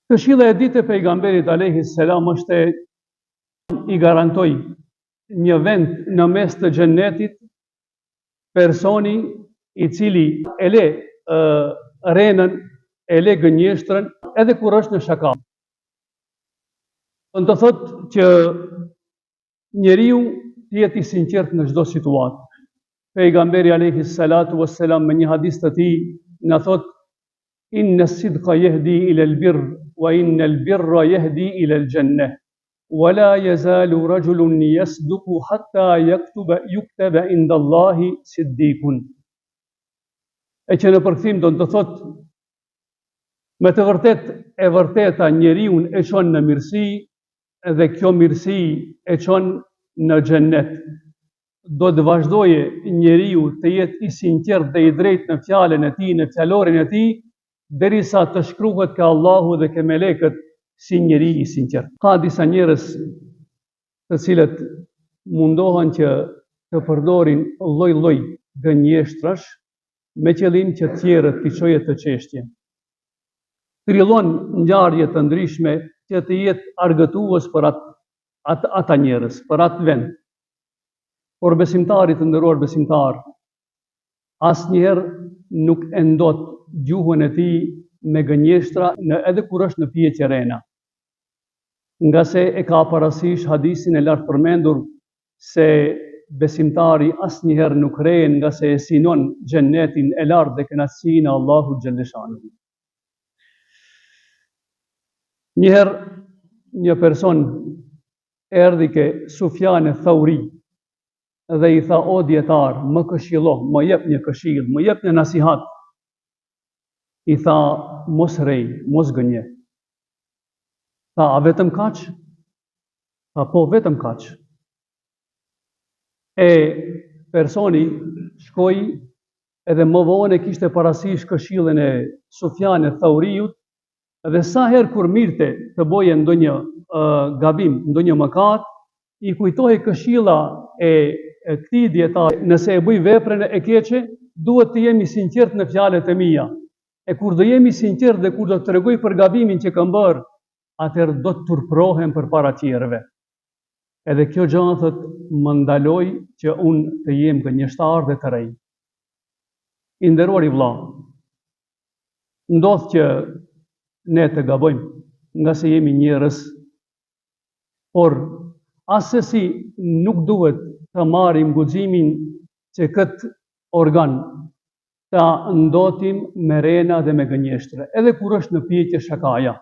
Këshilla e ditë e pejgamberit alayhi salam është i garantoj një vend në mes të xhennetit personi i cili e le renën, e le gënjeshtrën edhe kur është në shaka. Në të thotë që njeriu të jetë i sinqert në çdo situatë. Pejgamberi alayhi salatu wassalam me një hadith të tij na thotë inna as-sidqa yahdi ila al-birr wa inna al-birra yahdi ila al-jannah wa la yazalu rajulun yasduqu hatta yuktaba inda Allahi siddiqun. E që në përkthim do të thotë me të vërteta njeriu e çon në mirësi dhe kjo mirësi e çon në xhennet. Do të vazhdoje njeriu të jetë i sinqert dhe i drejtë në fjalën e tij, në fjalorin e tij, derisa të shkruhet ka Allahu dhe ke melekët si njeri i sinqert. Ka disa njerëz të cilët mundohen që të përdorin lloj-lloj gënjeshtrash me qëllim që tjerët t'i çojë të çështje. Trillon ngjarje të ndryshme që të jetë argëtues për ata njerëz, për atë vend. Por besimtari të nderuar besimtar, asnjëherë nuk e ndot gjuhën e tij me gënjeshtra edhe kur është në pyetje rena. Nga se e ka parasysh hadithin e lartë përmendur se besimtari asnjëherë nuk rehen nga se e sinon xhennetin e lartë dhe kënaqësinë e Allahut xhaleshanuhu. Njëherë një person erdhi ke Sufjan e Thauri dhe i tha: o dietar, më këshillo, më jep një këshill, më jep një nasihat. I tha: mos rej, mos gënje. Tha: a vetëm kaq? Tha: po, vetëm kaq. E personi shkoi edhe më vonë kishte parasysh këshillën e Sufjan e Thauriut dhe sa herë kur mirte të boje ndonjë gabim, ndonjë mëkat, i kujtohej këshilla e këtij dietar: nëse e bëj veprën e keqe, duhet të jemi sinqert në fjalët e mia. E kur do jemi sinqert dhe kur do të tregoj për gabimin që kam bërë, atëherë do të turprohem përpara tjerëve. Edhe kjo gjë thotë më ndaloi që unë të jem gënjeshtar dhe të rej. I nderuar i vëlla, ndodh që ne të gabojmë, nga se jemi njerëz, por asesi nuk duhet të marrim guximin që këtë organ ta ndotim me rena dhe me gënjeshtre, edhe kur është në pyetje shakaja.